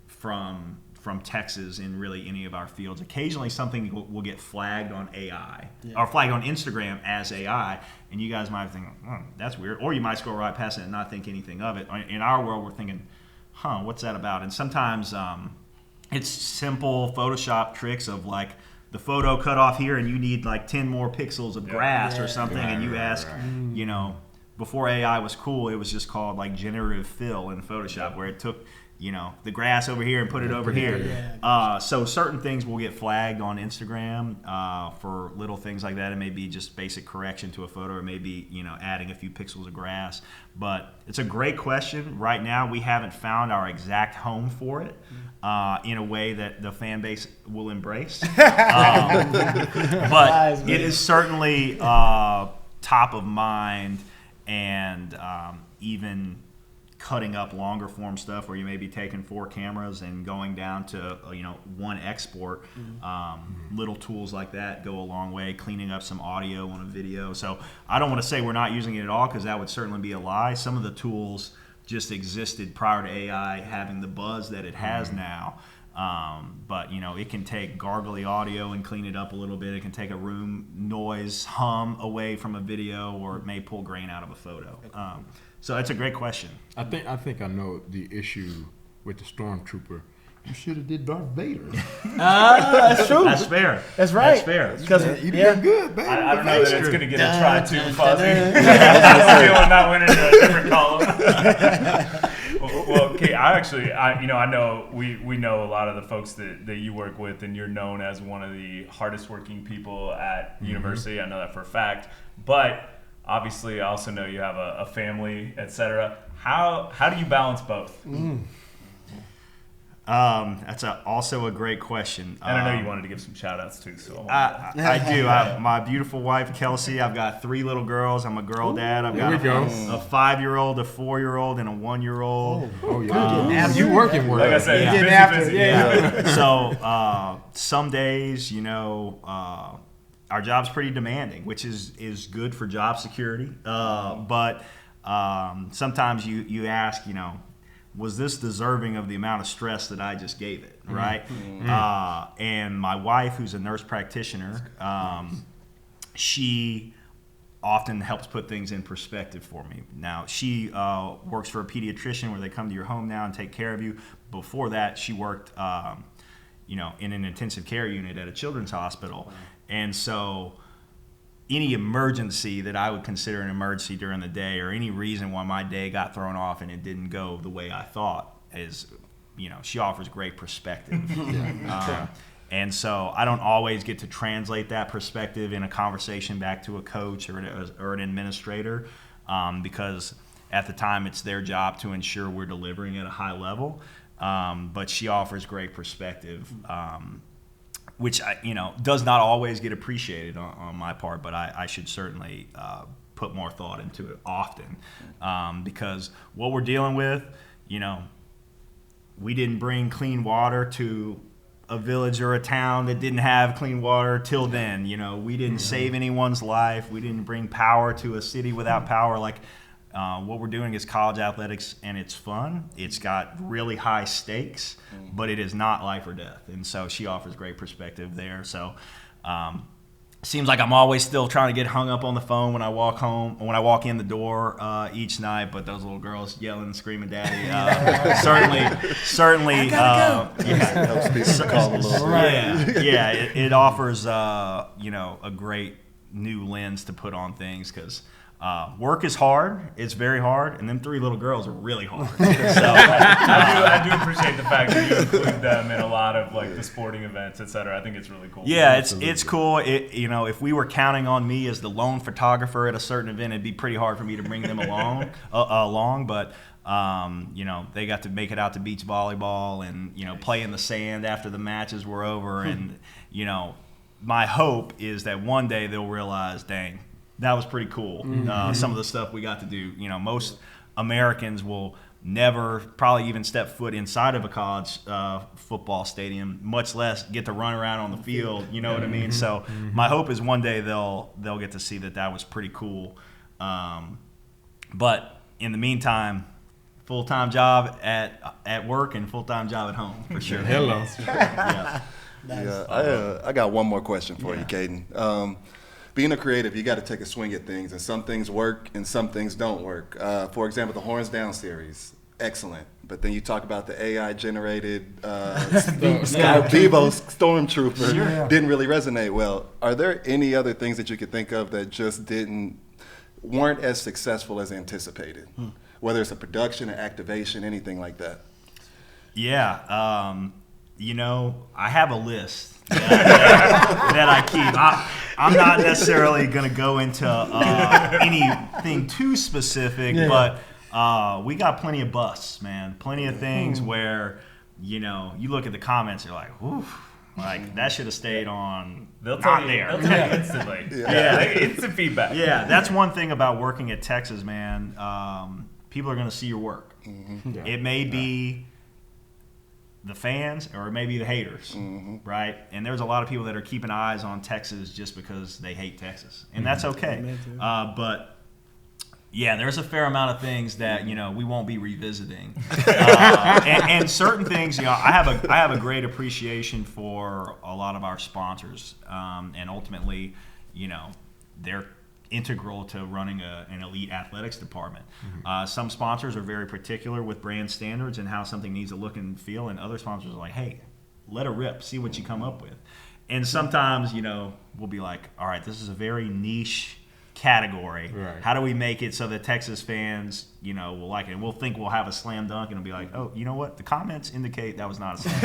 S3: from Texas in really any of our fields. Occasionally something will get flagged on AI or flagged on Instagram as AI, and you guys might think, that's weird. Or you might scroll right past it and not think anything of it. In our world, we're thinking, what's that about? And sometimes it's simple Photoshop tricks of like the photo cut off here and you need like 10 more pixels of grass or something, and you ask, before AI was cool, it was just called like generative fill in Photoshop, where it took the grass over here and put it over here. So certain things will get flagged on Instagram for little things like that. It may be just basic correction to a photo, or maybe adding a few pixels of grass. But it's a great question. Right now, we haven't found our exact home for it in a way that the fan base will embrace. But it is certainly top of mind, and even cutting up longer form stuff where you may be taking 4 cameras and going down to one export. Little tools like that go a long way. Cleaning up some audio on a video. So I don't want to say we're not using it at all, because that would certainly be a lie. Some of the tools just existed prior to AI having the buzz that it has now. But it can take gargly audio and clean it up a little bit. It can take a room noise hum away from a video, or it may pull grain out of a photo. So that's a great question.
S2: I think I know the issue with the stormtrooper. You should have did Darth Vader.
S4: That's true.
S3: That's fair.
S4: That's right.
S3: That's fair.
S4: Because
S2: You did good, baby.
S1: I don't know that it's going to get a try too, Fozzy. I'm not winning to a different column. Well, Kate, I know we know a lot of the folks that you work with, and you're known as one of the hardest working people at university. I know that for a fact. But obviously, I also know you have a family, etc. How do you balance both?
S3: That's also a great question.
S1: And I know you wanted to give some shout outs too. So
S3: I do. I have my beautiful wife, Kelsey. I've got 3 little girls. I'm a girl dad. I've got a 5-year-old, a 4-year-old, and a 1-year-old.
S2: Oh yeah. You working work.
S1: Like I said, busy.
S3: Yeah. So some days, our job's pretty demanding, which is good for job security. But sometimes you ask, was this deserving of the amount of stress that I just gave it, right? And my wife, who's a nurse practitioner, she often helps put things in perspective for me. Now, she works for a pediatrician where they come to your home now and take care of you. Before that, she worked, in an intensive care unit at a children's hospital. And so any emergency that I would consider an emergency during the day, or any reason why my day got thrown off and it didn't go the way I thought, is, she offers great perspective. And so I don't always get to translate that perspective in a conversation back to a coach or an administrator, because at the time it's their job to ensure we're delivering at a high level. But she offers great perspective, which does not always get appreciated on my part, but I should certainly put more thought into it often, because what we're dealing with, we didn't bring clean water to a village or a town that didn't have clean water till then. We didn't save anyone's life. We didn't bring power to a city without power. What we're doing is college athletics, and it's fun. It's got really high stakes, but it is not life or death. And so she offers great perspective there. So seems like I'm always still trying to get hung up on the phone when I walk home, when I walk in the door each night. But those little girls yelling and screaming, "Daddy!" certainly,
S6: Helps people call a little.
S3: yeah. It offers a great new lens to put on things, because work is hard. It's very hard, and them 3 little girls are really hard. So
S1: I do appreciate the fact that you include them in a lot of the sporting events, etc. I think it's really cool.
S3: Yeah, it's cool. If we were counting on me as the lone photographer at a certain event, it'd be pretty hard for me to bring them along. But they got to make it out to beach volleyball and play in the sand after the matches were over. And my hope is that one day they'll realize, dang, that was pretty cool. Some of the stuff we got to do. Most Americans will never probably even step foot inside of a college football stadium, much less get to run around on the field. You know what I mean? So my hope is one day they'll get to see that was pretty cool. But in the meantime, full-time job at work and full-time job at home for sure.
S2: Hello.
S6: I got one more question for you, Caten. Being a creative, you got to take a swing at things, and some things work and some things don't work. For example, the Horns Down series, excellent. But then you talk about the AI-generated Vivo Stormtrooper, didn't really resonate well. Are there any other things that you could think of that just weren't as successful as anticipated? Whether it's a production, an activation, anything like that?
S3: Yeah. I have a list that I keep. I'm not necessarily going to go into anything too specific, but we got plenty of busts, man. Plenty of things where, you look at the comments, you're like, oof. Like, that should have stayed on.
S1: They'll tell you instantly. Instant feedback.
S3: Yeah, that's one thing about working at Texas, man. People are going to see your work.
S2: Yeah.
S3: It may be the fans or it may be the haters, right? And there's a lot of people that are keeping eyes on Texas just because they hate Texas. And that's okay. But yeah, there's a fair amount of things that we won't be revisiting, and certain things. I have a great appreciation for a lot of our sponsors, and ultimately, they're integral to running an elite athletics department. Some sponsors are very particular with brand standards and how something needs to look and feel, and other sponsors are like, hey, let it rip, see what you come up with. And sometimes, we'll be like, all right, this is a very niche category.
S2: Right.
S3: How do we make it so that Texas fans, will like it? And we'll think we'll have a slam dunk, and it'll be like, oh, you know what? The comments indicate that was not a slam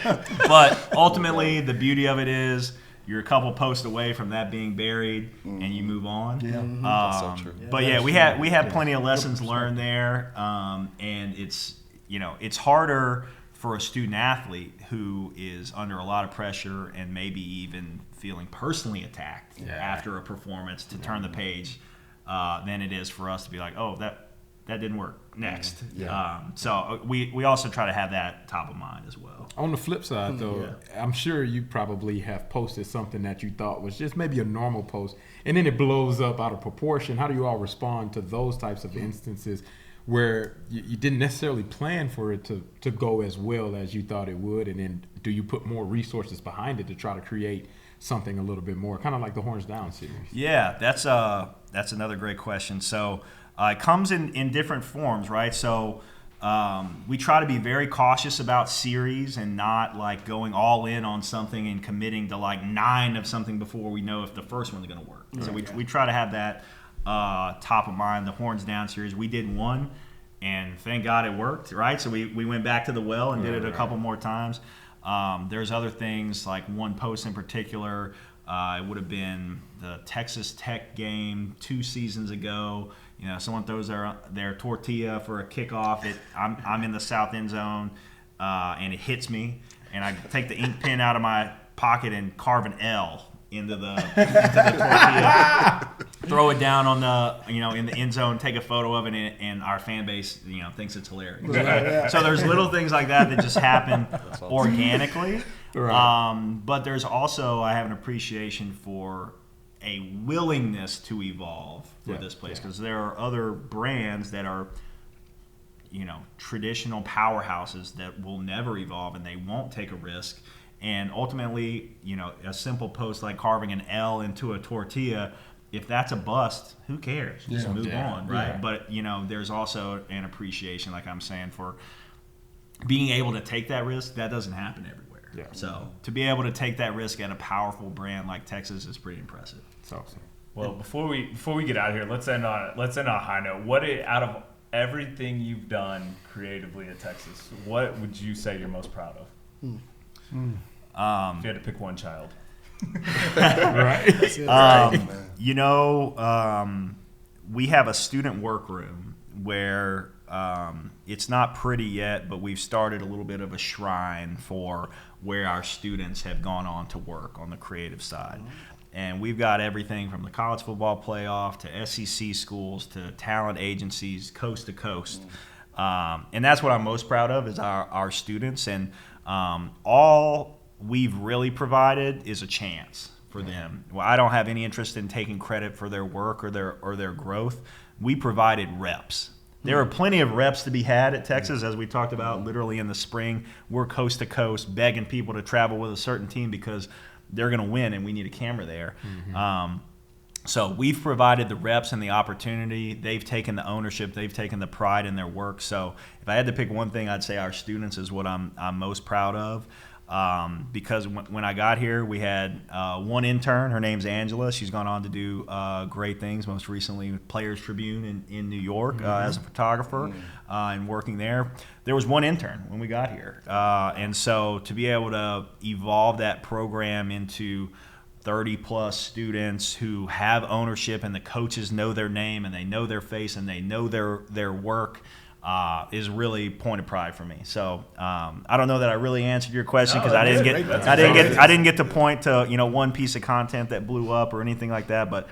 S3: dunk. But ultimately, the beauty of it is you're a couple posts away from that being buried, and you move on.
S6: Yeah, that's so true.
S3: But yeah, we had plenty of lessons learned there, and it's harder for a student athlete who is under a lot of pressure and maybe even feeling personally attacked after a performance to turn the page than it is for us to be like, oh, that didn't work. Next. So we also try to have that top of mind as well.
S2: On the flip side, though, I'm sure you probably have posted something that you thought was just maybe a normal post, and then it blows up out of proportion. How do you all respond to those types of instances where you didn't necessarily plan for it to go as well as you thought it would, and then do you put more resources behind it to try to create something a little bit more, kind of like the Horns Down series?
S3: Yeah, that's another great question. So it comes in different forms, right? So we try to be very cautious about series and not like going all in on something and committing to like 9 of something before we know if the first one's going to work. So we try to have that top of mind. The Horns Down series, we did one, and thank God it worked, right? So we went back to the well and did it a couple more times. There's other things, like one post in particular, it would have been the Texas Tech game 2 seasons ago. Someone throws their tortilla for a kickoff. I'm in the south end zone, and it hits me, and I take the ink pen out of my pocket and carve an L into the tortilla, throw it down on the in the end zone, take a photo of it, and our fan base thinks it's hilarious. Right? So there's little things like that just happen organically. Right. But there's also, I have an appreciation for a willingness to evolve for this place, because there are other brands that are traditional powerhouses that will never evolve and they won't take a risk. And ultimately, a simple post like carving an L into a tortilla, if that's a bust, who cares? Just move on, right? Yeah. But, there's also an appreciation, like I'm saying, for being able to take that risk. That doesn't happen everywhere. Yeah. So to be able to take that risk at a powerful brand like Texas is pretty impressive.
S2: It's awesome.
S1: Well, before we get out of here, let's end on a high note. Out of everything you've done creatively at Texas, what would you say you're most proud of? If you had to pick one child.
S2: Right.
S3: We have a student workroom where it's not pretty yet, but we've started a little bit of a shrine for where our students have gone on to work on the creative side. And we've got everything from the college football playoff to SEC schools to talent agencies coast to coast. And that's what I'm most proud of is our students. And all we've really provided is a chance for them. Well, I don't have any interest in taking credit for their work or their growth. We provided reps. There are plenty of reps to be had at Texas, as we talked about literally in the spring. We're coast to coast begging people to travel with a certain team because they're going to win and we need a camera there. So we've provided the reps and the opportunity. They've taken the ownership. They've taken the pride in their work. So if I had to pick one thing, I'd say our students is what I'm most proud of. because when I got here, we had one intern. Her name's Angela. She's gone on to do great things, most recently with Players Tribune in New York as a photographer and working there. There was one intern when we got here. And so to be able to evolve that program into 30-plus students who have ownership and the coaches know their name and they know their face and they know their work is really point of pride for me. So I don't know that I really answered your question because I didn't get to point to one piece of content that blew up or anything like that. But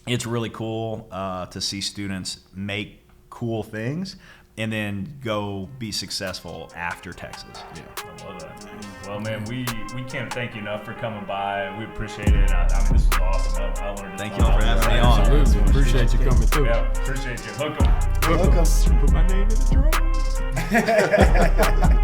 S3: it's really cool to see students make cool things and then go be successful after Texas.
S1: Yeah, I love that, man. Well, man, we can't thank you enough for coming by. We appreciate it. I mean, this was awesome. I learned
S3: Thank you for having me on.
S2: Absolutely. Appreciate you coming through.
S1: Yeah, appreciate you. Hook 'em.
S2: Put my name in the drawer.